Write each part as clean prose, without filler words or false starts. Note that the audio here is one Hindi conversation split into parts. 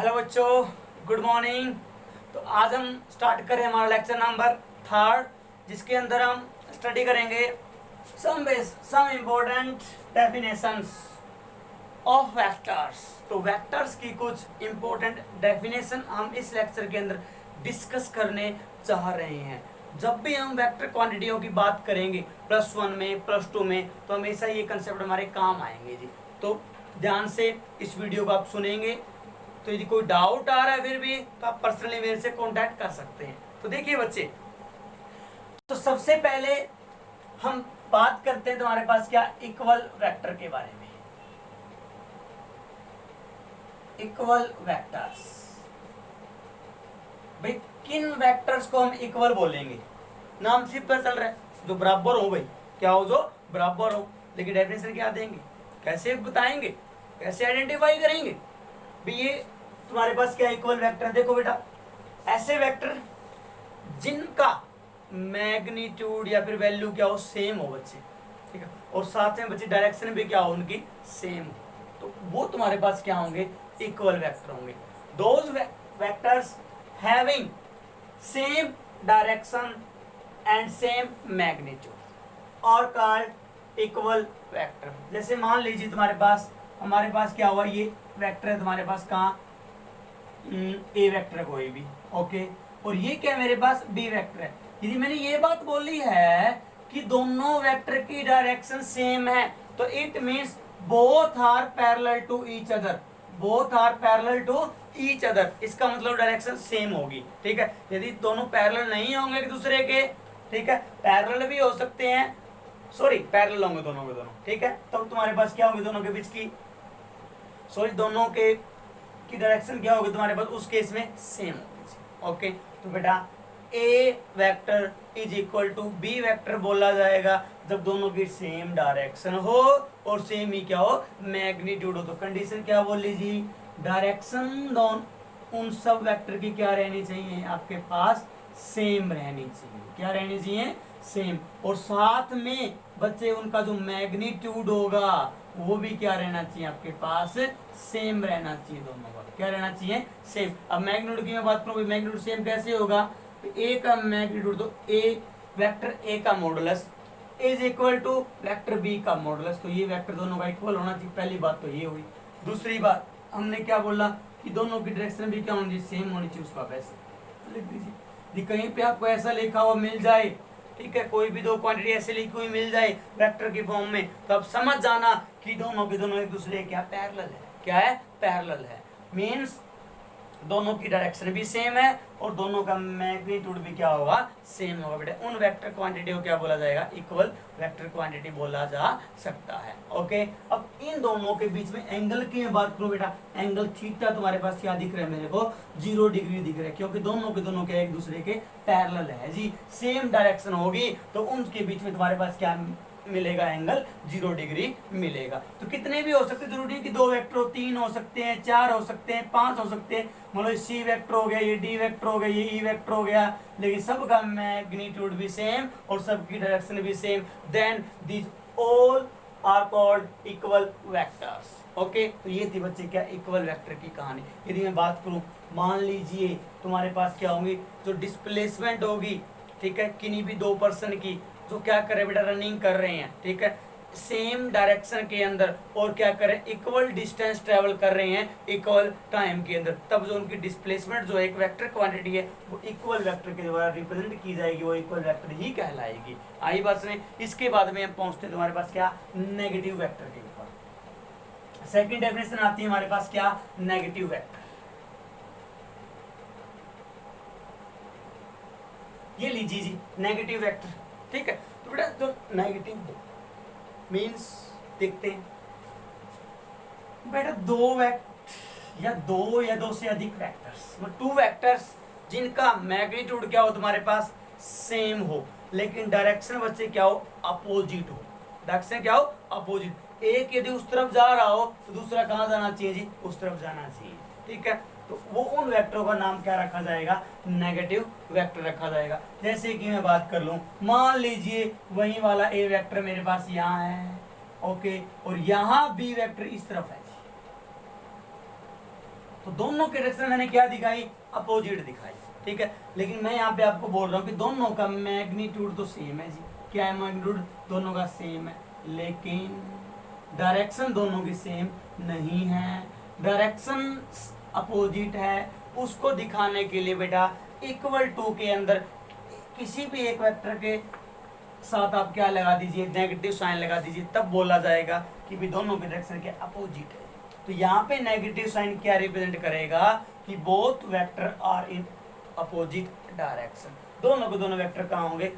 हेलो बच्चों, गुड मॉर्निंग। तो आज हम स्टार्ट करें हमारा लेक्चर नंबर 3, जिसके अंदर हम स्टडी करेंगे some important definitions of vectors. तो वेक्टर्स की कुछ इम्पोर्टेंट डेफिनेशन हम इस लेक्चर के अंदर डिस्कस करने चाह रहे हैं। जब भी हम वेक्टर क्वांटिटियों की बात करेंगे +1 में +2 में, तो हमेशा ये कंसेप्ट हमारे काम आएंगे जी। तो ध्यान से इस वीडियो को आप सुनेंगे। तो यदि कोई डाउट आ रहा है फिर भी, तो आप पर्सनली मेरे से कांटेक्ट कर सकते हैं। तो देखिए बच्चे, तो सबसे पहले हम बात करते हैं तुम्हारे पास क्या इक्वल वेक्टर के बारे में। इक्वल वेक्टर्स, भाई किन वेक्टर्स को हम इक्वल बोलेंगे? नाम से पता चल रहा है, जो बराबर हो भाई, क्या हो, जो बराबर हो। लेकिन डेफिनेशन क्या देंगे, कैसे बताएंगे, कैसे आइडेंटिफाई करेंगे भी ये तुम्हारे पास क्या इक्वल वेक्टर है? देखो बेटा, ऐसे वेक्टर जिनका मैग्नीट्यूड या फिर वैल्यू क्या हो, सेम हो बच्चे, ठीक है, और साथ में बच्चे डायरेक्शन भी क्या हो उनकी, सेम हो, तो वो तुम्हारे पास क्या होंगे, इक्वल वेक्टर होंगे। Those vectors having same direction and same magnitude और कॉल्ड इक्वल वेक्टर। जैसे मान लीजिए हमारे पास क्या हुआ, ये वेक्टर है तुम्हारे पास, कहाँ, ए वेक्टर कोई भी, ओके, और ये क्या मेरे पास बी वेक्टर है। यदि मैंने ये बात बोली है कि दोनों वेक्टर की डायरेक्शन सेम है, तो it means both are parallel to each other. Both are parallel to each other, इसका मतलब डायरेक्शन सेम होगी, ठीक है। यदि दोनों पैरेलल नहीं होंगे एक दूसरे के, ठीक है, पैरेलल भी हो सकते हैं, सॉरी पैरेलल होंगे दोनों के दोनों, ठीक है, तो तुम्हारे पास क्या होंगे दोनों के बीच की, सॉरी दोनों के की डायरेक्शन क्या होगी तुम्हारे पास, उस केस में सेम होगी। ओके, तो बेटा A vector is equal to B vector बोला जाएगा जब दोनों की सेम डायरेक्शन हो और सेम ही क्या हो, मैग्नीट्यूड हो। तो कंडीशन क्या बोल लीजिए, डायरेक्शन दोनों उन सब वेक्टर की क्या रहनी चाहिए आपके पास, सेम रहनी चाहिए। क्या रहनी चाहिए, सेम, और साथ में बच्चे उनका जो मैग्नीट्यूड होगा वो भी क्या रहना चाहिए आपके पास, सेम रहना चाहिए। दोनों का क्या रहना चाहिए, सेम। अब मैग्नीट्यूड की मैं बात करूं, मैग्नीट्यूड सेम कैसे होगा, तो ए का मैग्नीट्यूड, तो ए वेक्टर ए का modulus is equal to vector B का मॉडुलस। तो ये वेक्टर दोनों का इक्वल होना चाहिए। पहली बात तो ये हुई। दूसरी बात हमने क्या बोला कि दोनों की डायरेक्शन भी क्या होनी चाहिए, सेम होनी चाहिए। उसका वैसे लिख दीजिए, कहीं पे आपको ऐसा लिखा हुआ मिल जाए, ठीक है, कोई भी दो क्वांटिटी ऐसे लिखी हुई मिल जाए वेक्टर की फॉर्म में, तो आप समझ जाना कि दोनों के दोनों एक दूसरे क्या पैरेलल है। क्या है, पैरेलल है, मींस दोनों की डायरेक्शन भी सेम है और दोनों का मैग्नीट्यूड भी क्या होगा, सेम होगा। बेटा उन वेक्टर क्वांटिटी को क्या बोला जाएगा, इक्वल वेक्टर क्वांटिटी बोला जा सकता है। ओके, अब इन दोनों के बीच में एंगल की मैं बात करूं बेटा, एंगल थीटा तुम्हारे पास क्या दिख रहा है मेरे को, 0 डिग्री दिख रहा है, क्योंकि दोनों के दोनों क्या एक दूसरे के पैरेलल है जी, सेम डायरेक्शन होगी, तो उनके बीच में तुम्हारे पास क्या मिलेगा, एंगल 0 डिग्री मिलेगा। तो कितने भी हो सकते, जरूरी है कि 2 वेक्टर हो, 3 हो सकते हैं, 4 हो सकते हैं, 5 हो सकते हैं। मतलब सी वेक्टर हो गया, ये डी वेक्टर हो गया, ये ई वेक्टर हो गया, लेकिन सबका मैग्नीट्यूड भी सेम और सबकी डायरेक्शन भी same, then this all are called equal vectors. Okay, तो ये थी बच्चे क्या इक्वल वेक्टर की कहानी। यदि मैं बात करूं, मान लीजिए तुम्हारे पास क्या होंगी, जो डिस्प्लेसमेंट होगी, ठीक है, किन्हीं भी दो पर्सन की जो क्या करे बेटा, रनिंग कर रहे हैं, ठीक है, सेम डायरेक्शन के अंदर, और क्या करें, इक्वल डिस्टेंस ट्रेवल कर रहे हैं इक्वल टाइम के अंदर, तब जो उनकी डिस्प्लेसमेंट जो एक वेक्टर क्वांटिटी है वो इक्वल वेक्टर के द्वारा रिप्रेजेंट की जाएगी, वो इक्वल वेक्टर ही कहलाएगी। आई बात में, इसके बाद में हम पहुंचते हैं तुम्हारे पास क्या, नेगेटिव वेक्टर के ऊपर। सेकेंड डेफिनेशन आती है हमारे पास क्या, नेगेटिव वेक्टर। ये लीजिए जी, नेगेटिव वेक्टर, ठीक है। तो बेटा तो नेगेटिव मींस देखते हैं बेटा, दो वेक्टर या दो से अधिक वेक्टर्स, मतलब 2 वेक्टर्स जिनका मैग्नीट्यूड क्या हो तुम्हारे पास, सेम हो, लेकिन डायरेक्शन बच्चे क्या हो, अपोजिट हो। डायरेक्शन क्या हो, अपोजिट। एक यदि उस तरफ जा रहा हो तो दूसरा कहां जाना चाहिए जी, उस तरफ जाना चाहिए, ठीक है। तो वो उन वेक्टरों का नाम क्या रखा जाएगा, नेगेटिव वेक्टर रखा जाएगा। जैसे कि मैं बात कर लूं, मान लीजिए वही वाला ए वेक्टर मेरे पास यहाँ है, ओके, और यहाँ बी वेक्टर इस तरफ है, तो दोनों के डायरेक्शन मैंने क्या दिखाई, अपोजिट दिखाई, ठीक है। लेकिन मैं यहाँ पे आपको बोल रहा हूँ कि दोनों का मैग्नीट्यूड तो सेम है जी, क्या है, मैग्नीट्यूड दोनों का सेम है, लेकिन डायरेक्शन दोनों की सेम नहीं है, डायरेक्शन अपोजिट है। उसको दिखाने के लिए बेटा इक्वल टू के अंदर किसी भी एक वेक्टर के साथ आप क्या लगा दीजिए, नेगेटिव साइन लगा दीजिए, तब बोला जाएगा कि भी दोनों के डायरेक्शन के अपोजिट है। तो यहाँ पे नेगेटिव साइन क्या रिप्रेजेंट करेगा कि both vector are in opposite direction. दोनों के दोनों वेक्टर कहाँ होंगे,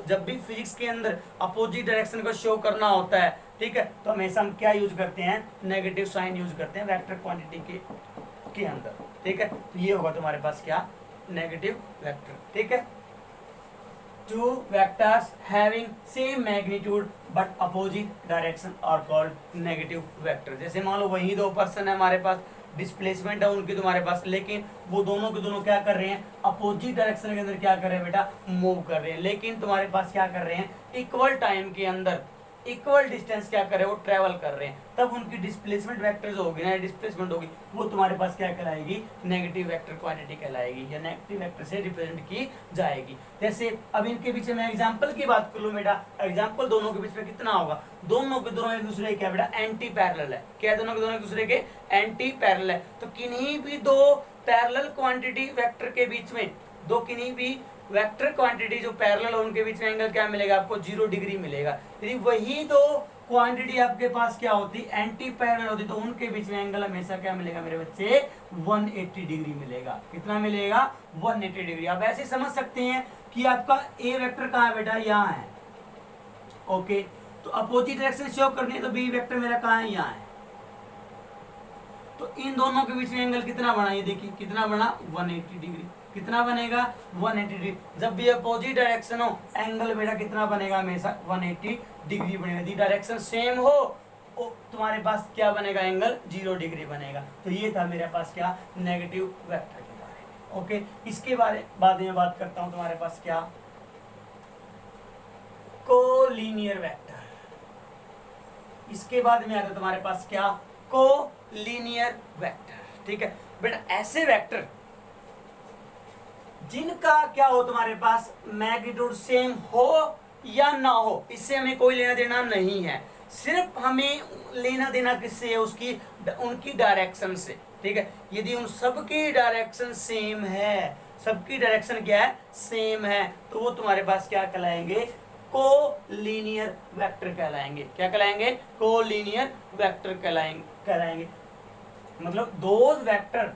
जब भी फिजिक्स के अंदर अपोजिट डायरेक्शन को शो करना होता है, ठीक है, तो हमेशा हम क्या यूज करते हैं, नेगेटिव साइन यूज करते हैं वेक्टर क्वांटिटी के अंदर, ठीक है। तो ये होगा तुम्हारे पास क्या, नेगेटिव वेक्टर, ठीक है। Two vectors having same magnitude but opposite direction are called negative vector। जैसे मान लो वही दो पर्सन है हमारे पास, डिस्प्लेसमेंट है उनकी तुम्हारे पास, लेकिन वो दोनों के दोनों क्या कर रहे हैं, अपोजिट डायरेक्शन के अंदर क्या कर रहे हैं बेटा, मूव कर रहे हैं। लेकिन तुम्हारे पास क्या कर रहे हैं, इक्वल टाइम के अंदर इक्वल डिस्टेंस क्या कर रहे हैं, वो ट्रेवल कर रहे हैं, तब उनकी डिस्प्लेसमेंट वेक्टर जो होगी ना, डिस्प्लेसमेंट होगी, वो तुम्हारे पास क्या कहलाएगी, नेगेटिव वेक्टर क्वांटिटी कहलाएगी, या नेगेटिव वेक्टर से रिप्रेजेंट की जाएगी। जैसे अब इनके बीच में एग्जांपल की बात कर लूं बेटा, एग्जांपल दोनों के बीच में कितना होगा, दोनों के दोनों एक दूसरे क्या बेटा, एंटी पैरेलल है, क्या दोनों के दोनों एक दूसरे के एंटी पैरेलल है। तो किन्हीं भी दो पैरेलल क्वांटिटी वेक्टर के बीच में, दो किन्हीं भी वेक्टर क्वांटिटी जो पैरेलल हो उनके बीच में एंगल क्या मिलेगा आपको, 0 डिग्री मिलेगा। यदि वही दो क्वांटिटी आपके पास क्या होती, एंटी पैरेलल होती, तो उनके बीच में एंगल हमेशा क्या मिलेगा मेरे बच्चे, 180 डिग्री मिलेगा। कितना मिलेगा, 180 डिग्री। आप ऐसे समझ सकते हैं कि आपका ए वेक्टर कहाँ है बेटा, यहाँ है, ओके। तो अपोजिट डायरेक्शन शो करनी है, तो बी वेक्टर मेरा कहाँ है, यहाँ है। तो इन दोनों के बीच में एंगल कितना बना, ये देखिए कितना बना, 180 डिग्री। कितना बनेगा, 180 डिग्री। जब भी अपोजिट डायरेक्शन हो, एंगल बेटा कितना बनेगा, हमेशा 180 डिग्री बनेगा। यदि डायरेक्शन सेम हो, तुम्हारे पास क्या बनेगा, एंगल 0 डिग्री बनेगा। तो ये था मेरे पास क्या, नेगेटिव वेक्टर के बारे में, ओके। इसके बाद में बात करता हूं तुम्हारे पास क्या, कोलिनियर वेक्टर। इसके बाद में आता तुम्हारे पास क्या, कोलिनियर वेक्टर, ठीक है बेटा। ऐसे वेक्टर जिनका क्या हो तुम्हारे पास, मैग्नीट्यूड सेम हो या ना हो, इससे हमें कोई लेना देना नहीं है। सिर्फ हमें लेना देना किससे है, उसकी उनकी डायरेक्शन से, ठीक है। यदि उन सबकी डायरेक्शन सेम है, सबकी डायरेक्शन क्या है, सेम है, तो वो तुम्हारे पास क्या कहलाएंगे, कोलिनियर वेक्टर कहलाएंगे। क्या कहलाएंगे, कोलिनियर वेक्टर कहलाएंगे। मतलब those vector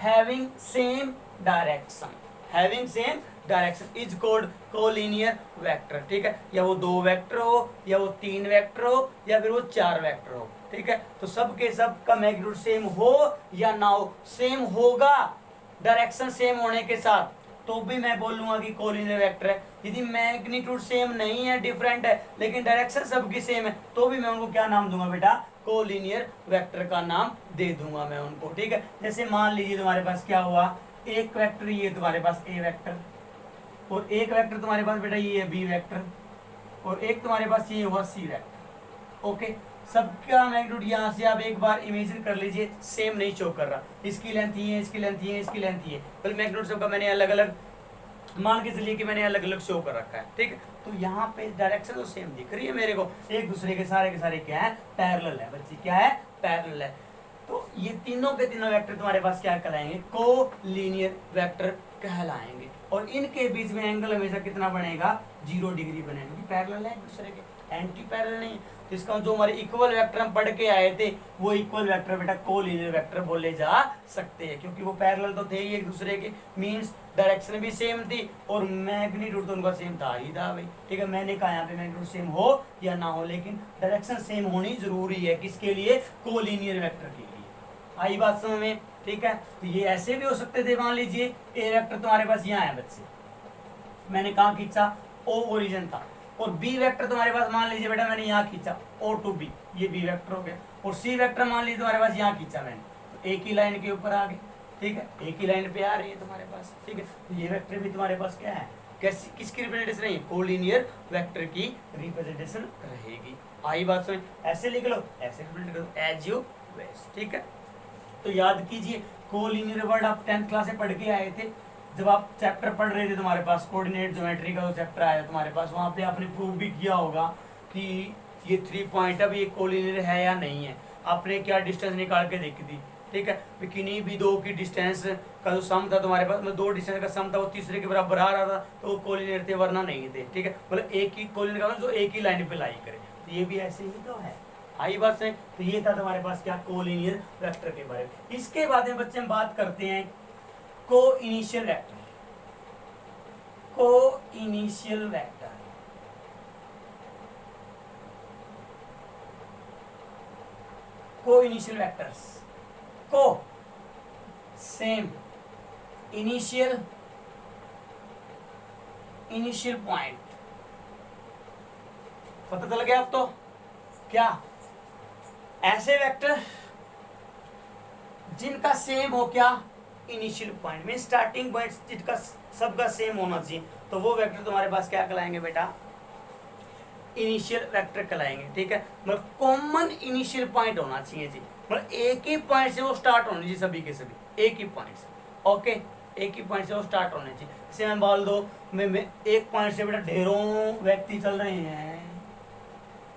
having same direction, having same direction is called collinear vector, ठीक है। या वो 2 वेक्टर हो, या वो 3 वेक्टर हो, या फिर वो 4 वेक्टर हो, ठीक है। तो सब के सब का मैग्नीट्यूड सेम हो या ना हो, सेम होगा डायरेक्शन सेम होने के साथ, तो भी मैं बोलूंगा कि कोलिनियर वेक्टर है। यदि मैग्नीट्यूड सेम नहीं है, डिफरेंट है, लेकिन डायरेक्शन सबकी सेम है, तो भी मैं उनको क्या नाम दूंगा बेटा, कोलिनियर वेक्टर का नाम दे दूंगा मैं उनको, ठीक है। जैसे मान लीजिए तुम्हारे पास क्या हुआ, एक वेक्टर ये तुम्हारे पास ए वेक्टर, और एक वेक्टर तुम्हारे पास बेटा ये है बी वेक्टर, और एक तुम्हारे पास ये हुआ सी वेक्टर, ओके। सबका मैग्नीट्यूड यहाँ से आप एक बार इमेजिन कर लीजिए, सेम नहीं शो कर रहा, इसकी लेंथ ये है, इसकी लेंथ ये है, इसकी लेंथ ये है, तो मैग्नीट्यूड सबका मैंने अलग अलग मान के चलिए कि मैंने अलग अलग शो कर रखा है, ठीक है। तो यहाँ पे डायरेक्शन तो सेम दिख रही है मेरे को, एक दूसरे के सारे क्या है, पैरेलल है बच्चे, क्या है, पैरेलल है। तो ये तीनों के तीनों वेक्टर तुम्हारे पास क्या कहलाएंगे, कोलिनियर वेक्टर कहलाएंगे। और इनके बीच में एंगल हमेशा कितना बनेगा, 0 डिग्री बनेगा, क्योंकि पैरेलल है एक दूसरे के, एंटी पैरेलल नहीं। तो इसका जो हमारे इक्वल वेक्टर हम पढ़ के आए थे, वो इक्वल वेक्टर बेटा कोलिनियर वेक्टर बोले जा सकते हैं, क्योंकि वो पैरेलल तो थे ही एक दूसरे के, मींस डायरेक्शन भी सेम थी और मैग्नीट्यूड तो उनका सेम था ही था भाई, ठीक है। मैंने कहा यहाँ पे मैग्नीट्यूड सेम हो या ना हो, लेकिन डायरेक्शन सेम होनी जरूरी है, किसके लिए, कोलिनियर वेक्टर के लिए। आई बात समझ में, ठीक है। तो ये ऐसे भी हो सकते थे, मान लीजिए ए वेक्टर तुम्हारे पास यहाँ है बच्चे, मैंने कहा खींचा, ओ ओरिजिन था, और बी वेक्टर तुम्हारे पास मान लीजिए बेटा मैंने यहाँ खींचा, ओ टू बी, ये बी वेक्टर हो गया, और सी वेक्टर मान लीजिए तुम्हारे पास यहाँ खींचा मैंने, तो एक ही लाइन के ऊपर आ गए, ठीक है, एक ही लाइन पे आ रही है तुम्हारे पास, ठीक है। तो ये वेक्टर भी तुम्हारे पास क्या है, कैसी किसकी रिप्रेजेंटेशन रहेगी, कोलिनियर वेक्टर की रिप्रेजेंटेशन रहेगी। आई बात समझ, ऐसे लिख लो, ऐसे रिप्रेजेंट करो, एज यू विश, ठीक है। तो याद कीजिए कोलिनियर वर्ड आप 10th क्लास से पढ़ के आए थे, जब आप चैप्टर पढ़ रहे थे तुम्हारे पास कोऑर्डिनेट ज्योमेट्री का जो चैप्टर आया तुम्हारे पास, वहाँ पे आपने प्रूव भी किया होगा कि ये 3 पॉइंट अब ये कोलिनियर है या नहीं है। आपने क्या डिस्टेंस निकाल के देखी थी, ठीक है, किन्हीं भी दो की डिस्टेंस का जो सम था तुम्हारे पास, मतलब 2 डिस्टेंस का सम था वो तीसरे के बराबर आ रहा था, तो वो कोलिनियर थे, वरना नहीं थे, ठीक है। मतलब एक ही कोलिनियर का जो एक ही लाइन पे लाई करे, तो ये भी ऐसे ही तो है। आई बात है। तो ये था तुम्हारे पास क्या, कोलिनियर वेक्टर के बारे में। इसके बाद में बच्चे हम बात करते हैं को इनिशियल वेक्टर। को इनिशियल वेक्टर, को इनिशियल वेक्टर्स, को सेम इनिशियल पॉइंट, पता चल गया अब तो क्या, ऐसे वेक्टर जिनका सेम हो क्या, initial point mean starting point जिनका सबका सेम होना चाहिए, तो वो वेक्टर तुम्हारे पास क्या कहलाएंगे बेटा, इनिशियल वेक्टर कहलाएंगे, ठीक है। मतलब कॉमन इनिशियल पॉइंट होना चाहिए जी, मतलब एक ही पॉइंट से वो स्टार्ट होने चाहिए, सभी के सभी एक ही पॉइंट से, ओके, एक ही पॉइंट से वो स्टार्ट होने चाहिए। जैसे मैं बोल दो मैं एक पॉइंट से बेटा ढेरों व्यक्ति चल रहे हैं,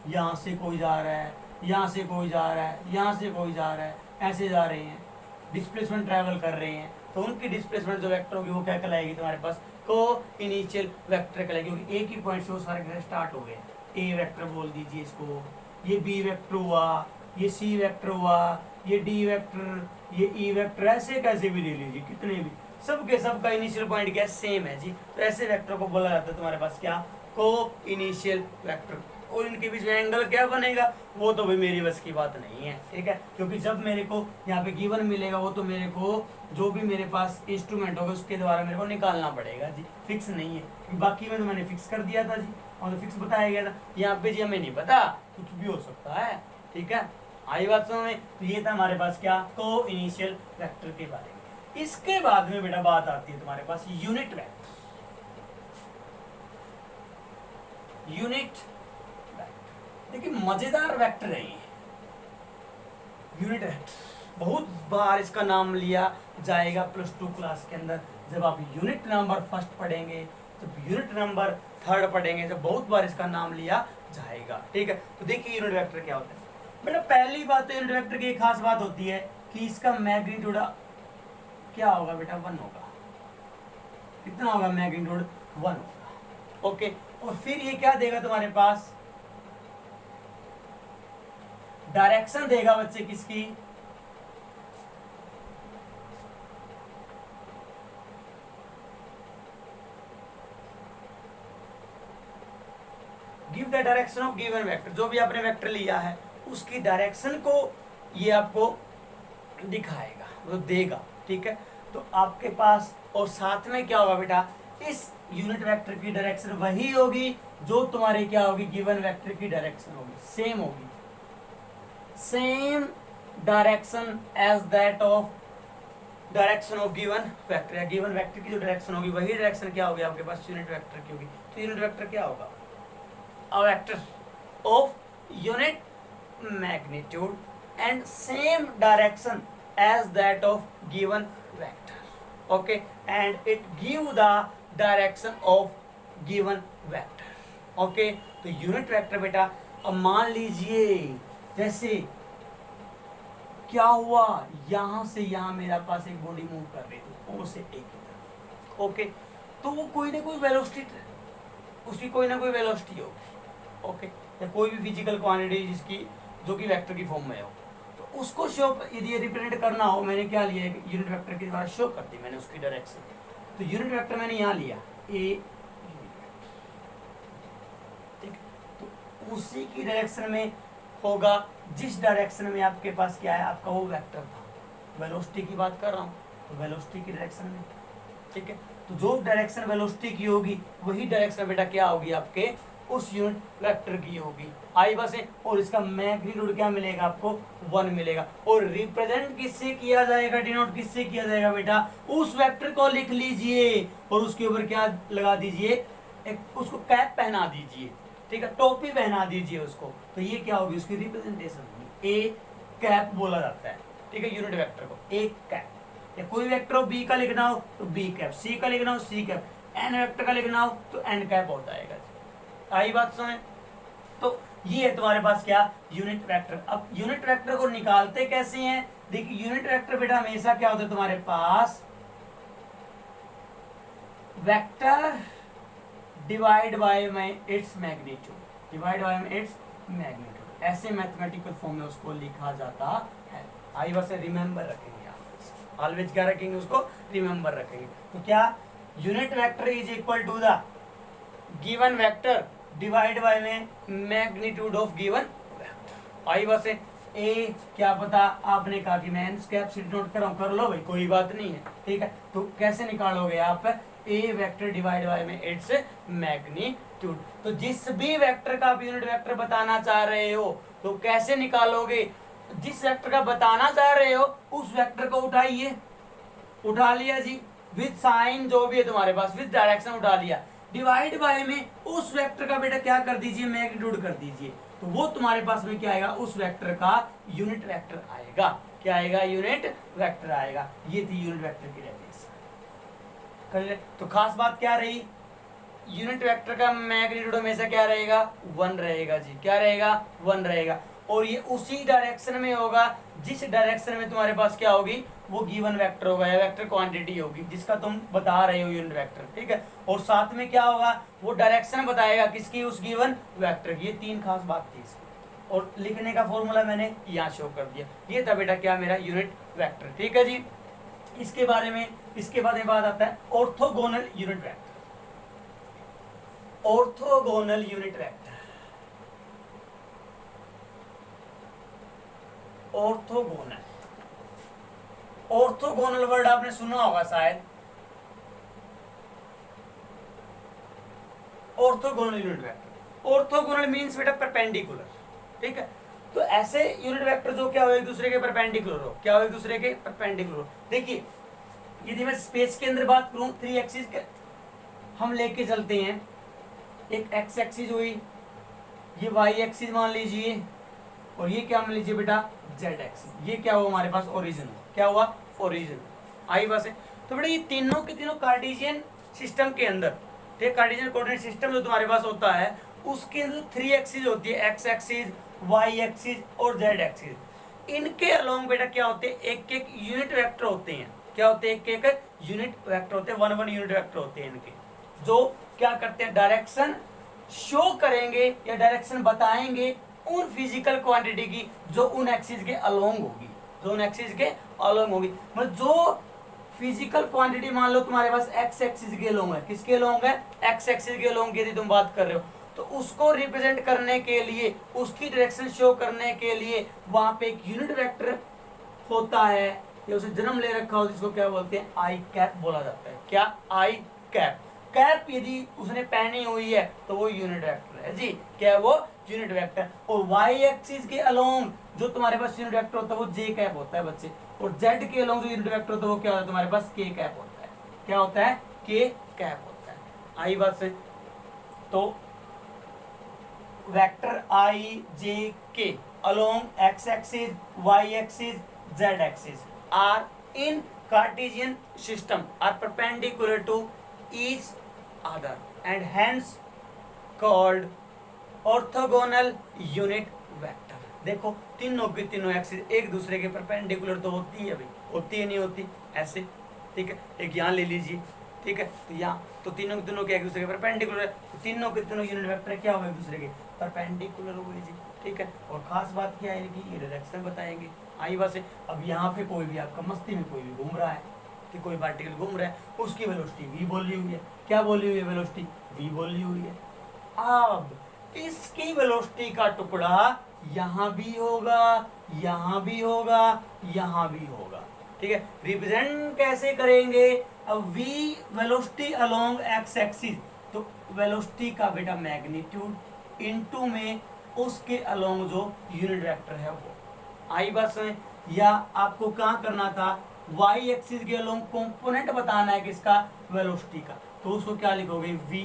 यहाँ से कोई जा रहा है, यहाँ से कोई जा रहा है, यहाँ से कोई जा रहा है, ऐसे जा रहे हैं, डिस्प्लेसमेंट ट्रैवल कर रहे हैं, तो उनकी डिस्प्लेसमेंट जो वेक्टर होगी वो क्या कहलाएगी तुम्हारे पास, को इनिशियल वेक्टर कहलाएगी, क्योंकि एक ही पॉइंट से वो सारे स्टार्ट हो गए। ए वेक्टर बोल दीजिए इसको, ये बी वेक्टर हुआ, ये सी वेक्टर हुआ, ये डी वेक्टर, ये ई वेक्टर, ऐसे कैसे भी ले लीजिए, कितने भी, सबके सबका इनिशियल पॉइंट क्या सेम है जी, तो ऐसे वेक्टर को बोला जाता है तुम्हारे पास क्या, को इनिशियल वेक्टर। और इनके बीच में एंगल क्या बनेगा वो तो भाई मेरी बस की बात नहीं है, ठीक है, क्योंकि जब मेरे को यहाँ पे गिवन मिलेगा वो तो मेरे को जो भी मेरे पास इंस्ट्रूमेंट होगा उसके द्वारा मेरे को निकालना पड़ेगा जी, फिक्स नहीं है। बाकी में तो मैंने फिक्स कर दिया था जी, और तो फिक्स बताया गया था, यहाँ पे जी हमें नहीं पता, कुछ भी हो सकता है, ठीक है। आई बात समझ में। तो ये था हमारे पास क्या, को इनिशियल वेक्टर के बारे में। इसके बाद में बेटा बात आती है तुम्हारे पास यूनिट वेक्टर। यूनिट देखिए मजेदार वेक्टर है ये यूनिट वेक्टर, बहुत बार इसका नाम लिया जाएगा +2 क्लास के अंदर, जब आप यूनिट नंबर फर्स्ट पढ़ेंगे, जब यूनिट नंबर थर्ड पढ़ेंगे, जब बहुत बार इसका नाम लिया जाएगा, ठीक है। तो देखिए यूनिट वेक्टर क्या होता है बेटा। पहली बात तो यूनिट वेक्टर की एक खास बात होती है कि इसका मैग्नीट्यूड क्या होगा बेटा, 1 होगा। कितना होगा, मैग्नीट्यूड 1 होगा, ओके। और फिर ये क्या देगा तुम्हारे पास, डायरेक्शन देगा बच्चे किसकी, give the direction of given vector, जो भी आपने वेक्टर लिया है उसकी डायरेक्शन को ये आपको दिखाएगा, वो देगा, ठीक है। तो आपके पास और साथ में क्या होगा बेटा, इस यूनिट वेक्टर की डायरेक्शन वही होगी जो तुम्हारे क्या होगी, गिवन वेक्टर की डायरेक्शन होगी, सेम होगी, same direction as that of direction of given vector, या गिवन वेक्टर की जो डायरेक्शन होगी वही डायरेक्शन क्या होगी आपके पास यूनिट वेक्टर की होगी। तो यूनिट वेक्टर क्या होगा, a vector of unit magnitude and same direction as that of given vector, okay, and it give the direction of given vector, okay. तो यूनिट वेक्टर बेटा, अब मान लीजिए जैसे क्या हुआ, यहां से यहां मेरा पास एक बॉडी मूव कर रही थी, ओ से ए की तरफ, ओके, तो वो कोई ना कोई वेलोसिटी, उसकी कोई ना कोई वेलोसिटी होगी, ओके, या कोई भी फिजिकल क्वांटिटी जिसकी जो कि वेक्टर की फॉर्म में हो, तो उसको शो यदि रिप्रेजेंट करना हो, मैंने क्या लिया, यूनिट वेक्टर के द्वारा शो कर दी मैंने उसकी डायरेक्शन। तो यूनिट वेक्टर मैंने यहाँ लिया ए, ठीक, तो उसी की डायरेक्शन में होगा जिस डायरेक्शन में आपके पास क्या है, आपका वो वेक्टर था। वेलोसिटी की बात कर रहा हूँ, तो वेलोसिटी की डायरेक्शन में, ठीक है। तो जो डायरेक्शन वेलोसिटी की होगी वही डायरेक्शन बेटा क्या होगी, आपके उस यूनिट वेक्टर की होगी। आई बस है, और इसका मैग्नीट्यूड क्या मिलेगा आपको, 1 मिलेगा। और रिप्रेजेंट किससे किया जाएगा, डिनोट किससे किया जाएगा बेटा, उस वेक्टर को लिख लीजिए और उसके ऊपर क्या लगा दीजिए, एक उसको कैप पहना दीजिए, ठीक है, टोपी पहना दीजिए उसको, तो ये क्या होगी, उसकी रिप्रेजेंटेशन होगी, ए कैप बोला जाता है, ठीक है, यूनिट वेक्टर को एक कैप, या कोई वेक्टर हो बी का लिखना हो तो बी कैप, सी का लिखना हो सी कैप, एन वेक्टर का लिखना हो तो एन कैप होता है। आई बात समझ? तो ये है तुम्हारे पास क्या, यूनिट वेक्टर। अब यूनिट वेक्टर को निकालते कैसे हैं? देखिए यूनिट वेक्टर बेटा हमेशा क्या होता है तुम्हारे पास, vector divide by its magnitude, divide by its magnitude, ऐसे मैथमेटिकल फॉर्म में उसको लिखा जाता है। आई बात से रिमेंबर रखेंगे आप, ऑलवेज क्या रखेंगे उसको, रिमेंबर रखेंगे। तो क्या, unit vector is equal to the given vector divide by में मैग्नीट्यूड ऑफ गिवन वेक्टर। आई बस ए, क्या पता आपने कहा कि मैं स्केप सीट नोट कर रहा हूं, कर लो भाई कोई बात नहीं है, ठीक है। तो कैसे निकालोगे आप, ए वेक्टर डिवाइड बाय में इट्स मैग्नीट्यूड। तो जिस भी वेक्टर का आप यूनिट वेक्टर बताना चाह रहे हो तो कैसे निकालोगे, जिस वेक्टर का बताना चाह रहे हो उस वेक्टर को उठाइए, उठा लिया जी, विद साइन जो भी है तुम्हारे पास, विद डायरेक्शन उठा लिया, डिवाइड बाय में उस वेक्टर का बेटा क्या कर दीजिए, मैग्नीट्यूड कर दीजिए। तो वो तुम्हारे पास में क्या आएगा, उस वेक्टर का यूनिट वेक्टर आएगा। क्या आएगा, यूनिट वेक्टर आएगा। ये थी यूनिट वेक्टर की डेफिनेशन। तो खास बात क्या रही, यूनिट वेक्टर का मैग्नीट्यूड हमेशा क्या रहेगा, 1 रहेगा जी। क्या रहेगा, 1 रहेगा। और ये उसी डायरेक्शन में होगा जिस डायरेक्शन में तुम्हारे पास क्या होगी, वो गिवन वेक्टर होगा या वेक्टर क्वांटिटी होगी जिसका तुम बता रहे हो यूनिट वेक्टर, ठीक है। और साथ में क्या होगा, वो डायरेक्शन बताएगा किसकी, उस गिवन वेक्टर की। ये 3 खास बात थी इसकी। और लिखने का फॉर्मूला मैंने यहाँ शो कर दिया। ये था बेटा क्या, मेरा यूनिट वेक्टर, ठीक है जी। इसके बारे में, इसके बाद में बात आता है orthogonal unit vector. Orthogonal unit vector, orthogonal, orthogonal word आपने सुना होगा शायद। Orthogonal unit vector, orthogonal means बेटा परपेंडिकुलर, ठीक है। तो ऐसे यूनिट वेक्टर जो क्या हो, एक दूसरे के परपेंडिकुलर हो। क्या हो, एक दूसरे के परपेंडिकुलर हो। देखिए यदि मैं स्पेस के अंदर बात करूं, 3 एक्सिस के हम लेके चलते हैं, एक एक्स एक्सिस हुई, ये वाई एक्सिस मान लीजिए, और ये क्या मान लीजिए बेटा, जेड एक्सिस। ये क्या हुआ हमारे पास, ओरिजिन। क्या हुआ, ओरिजिन। आई बस है। तो बेटा ये तीनों के तीनों कार्टेशियन सिस्टम के अंदर, ठीक, कार्टेशियन कोऑर्डिनेट सिस्टम जो तुम्हारे पास होता है उसके अंदर 3 एक्सिस होती है, एक्स एक्सिस, वाई एक्सिस और जेड एक्सिस। इनके अलोंग बेटा क्या होते हैं, एक एक यूनिट वेक्टर होते हैं। क्या होते हैं, एक एक यूनिट वेक्टर होते हैं, 1 यूनिट वेक्टर होते हैं इनके, जो क्या करते हैं, डायरेक्शन शो करेंगे या डायरेक्शन बताएंगे उन फिजिकल क्वांटिटी की जो उन एक्सिस के अलोंग होगी, जो उन एक्सिस के अलोंग होगी। मतलब जो फिजिकल क्वांटिटी मान लो तुम्हारे पास एक्स एक्सिस के अलोंग है, किसके अलोंग है, एक्स एक्सिस के अलोंग यदि तुम बात कर रहे हो, तो उसको रिप्रेजेंट करने के लिए, उसकी डायरेक्शन शो करने के लिए वहां पे एक यूनिट वेक्टर होता है, या उसे जन्म ले रखा हो, जिसको क्या बोलते हैं, आई कैप बोला जाता है। क्या, आई कैप। कैप यदि उसने पहनी हुई है तो वो यूनिट वेक्टर है जी। क्या है वो, यूनिट वेक्टर। और वाई एक्सिस के अलोंग जो तुम्हारे पास यूनिट वेक्टर होता है वो जे कैप होता है बच्चे। और जेड के अलोंग जो यूनिट वेक्टर होता है वो क्या होता है तुम्हारे पास, के कैप होता है। क्या होता है, के कैप होता है। आई बात से। तो vector I J K along x axis, y axis, z axis are in Cartesian system are perpendicular to each other and hence called orthogonal unit vector। देखो तीनों की तीनों एक्सिस एक दूसरे के परपेंडिकुलर तो होती है भाई, होती है नहीं होती, ऐसे, ठीक है। एक यहाँ ले लीजिए, ठीक है, तो यहाँ तो तीनों के तीनों के एक दूसरे के परपेंडिकुलर है, तो तीनों के तीनों यूनिट वेक्टर क्या हुए, एक दूसरे के परपेंडिकुलर हुए जी, ठीक है। और खास बात क्या है कि ये डायरेक्शन बताएंगे। आई बात है। अब यहाँ पे कोई भी आपका मस्ती में कोई भी घूम रहा है, कि कोई पार्टिकल घूम रहा है, उसकी वेलोसिटी v बोली हुई है। क्या बोली हुई है, वेलोसिटी v बोली हुई है। अब इसकी वेलोसिटी का टुकड़ा यहाँ भी होगा, यहाँ भी होगा, यहाँ भी होगा, ठीक है। रिप्रेजेंट कैसे करेंगे, अब v velocity along x axis, तो वेलोसिटी का बेटा मैग्नीट्यूड इनटू में उसके अलोंग जो यूनिट वेक्टर है वो। आई बस में। या आपको कहाँ करना था, वाई एक्सिस के अलोंग कंपोनेंट बताना है किसका, वेलोसिटी का, तो उसको क्या लिखोगे, v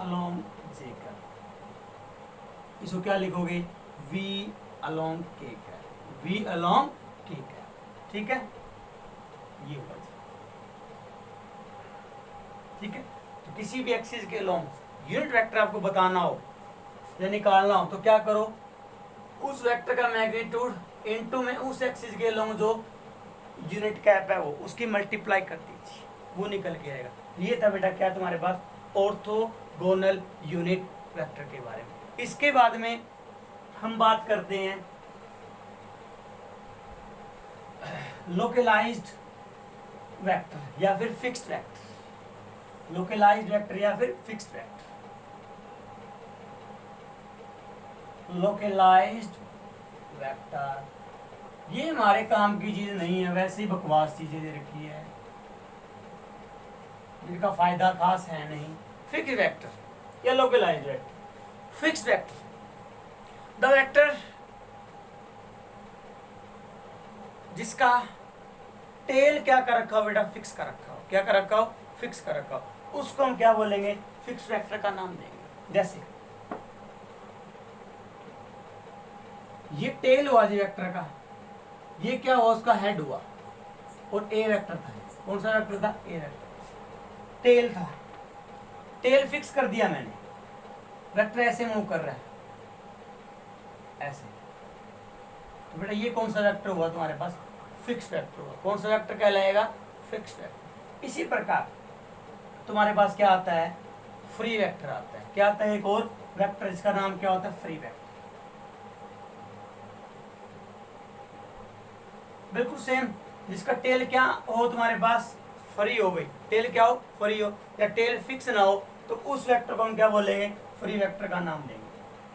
अलोंग जे का। इसको क्या लिखोगे, v अलोंग k का, v अलोंग k का। ठीक है, ये होगा जी। ठीक है, तो किसी भी एक्सिस के लॉन्ग यूनिट वेक्टर आपको बताना हो या निकालना हो तो क्या करो, उस वेक्टर का मैग्नीट्यूड इनटू में उस एक्सिस के लॉन्ग जो यूनिट कैप है वो उसकी मल्टीप्लाई कर दीजिए, वो निकल के आएगा। ये था बेटा क्या तुम्हारे पास ऑर्थोगोनल यूनिट वेक्टर के बारे में। इसके बाद में हम बात करते हैं लोकलाइज्ड वेक्टर या फिर फिक्स्ड वेक्टर। लोकलाइज्ड वेक्टर या फिर फिक्स्ड वेक्टर। लोकलाइज्ड वेक्टर ये हमारे काम की चीज नहीं है, वैसे ही बकवास चीजें दे रखी है जिनका फायदा खास है नहीं। फिक्स्ड वेक्टर या localized vector. Fixed vector the vector जिसका टेल क्या कर रखा हो बेटा, फिक्स कर रखा हो। क्या कर रखा हो, फिक्स कर रखा हो, उसको हम क्या बोलेंगे, फिक्स वेक्टर का नाम देंगे। जैसे ये टेल हुआ जी वेक्टर का, ये क्या हुआ, उसका हेड हुआ और ए वेक्टर था। कौन सा वेक्टर था, ए वेक्टर। टेल था, टेल फिक्स कर दिया मैंने, वेक्टर ऐसे मूव कर रहा है ऐसे, तो बेटा ये कौन सा वेक्टर हुआ तुम्हारे पास, फिक्स वेक्टर हुआ। कौन सा वेक्टर कहलाएगा, फिक्स वेक्टर। इसी प्रकार तुम्हारे पास क्या आता है, फ्री वेक्टर आता है। क्या आता है, एक और वेक्टर जिसका नाम क्या होता है, फ्री वेक्टर। बिल्कुल सेम, जिसका टेल क्या हो तुम्हारे पास, फ्री हो गई, टेल क्या हो, फ्री हो, या टेल फिक्स ना हो, तो उस वेक्टर को हम क्या बोलेंगे, फ्री वेक्टर का नाम देंगे।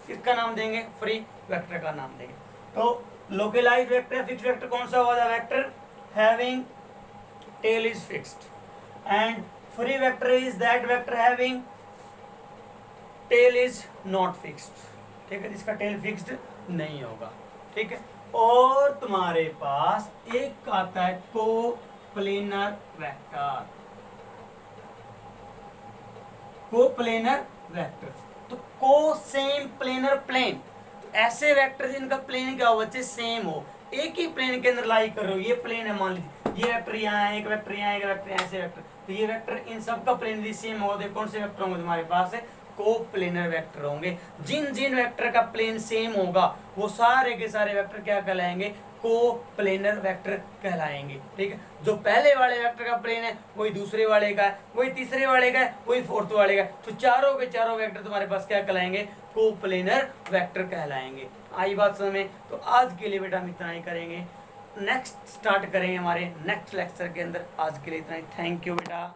किसका नाम देंगे, फ्री वेक्टर का नाम देंगे। तो लोकलाइज्ड वेक्टर, फिक्स्ड वेक्टर कौन सा होगा, vector having tail is fixed, and free vector is that vector having tail is not fixed. ठीक है, जिसका टेल फिक्स्ड नहीं होगा। ठीक है, और तुम्हारे पास एक आता है कोप्लेनर वेक्टर। कोप्लेनर वेक्टर, तो को सेम प्लेनर प्लेन, तो ऐसे वेक्टर जिनका प्लेन क्या हो बच्चे, सेम हो, एक ही प्लेन के अंदर लाई कर रहे हो। ये प्लेन है, मान लीजिए ये वेक्टर यहाँ है, एक वेक्टर यहाँ, एक वेक्टर यहाँ, ऐसे वेक्टर, तो ये वेक्टर इन सब का प्लेन भी सेम होगा। कौन से वेक्टर होंगे तुम्हारे पास, कोप्लेनर वेक्टर होंगे। जिन जिन वेक्टर का प्लेन सेम होगा वो सारे के सारे वेक्टर क्या कहलाएंगे, कोप्लेनर वेक्टर कहलाएंगे। ठीक है, जो पहले वाले वेक्टर का प्लेन है वही दूसरे वाले का है, वही तीसरे वाले का है, वही फोर्थ वाले का है, तो चारों के चारों वेक्टर तुम्हारे पास क्या कहलाएंगे, कोप्लेनर वेक्टर कहलाएंगे। आई बात समझ में। तो आज के लिए बेटा हम इतना ही करेंगे, नेक्स्ट स्टार्ट करेंगे हमारे नेक्स्ट लेक्चर के अंदर। आज के लिए इतना ही, थैंक यू बेटा।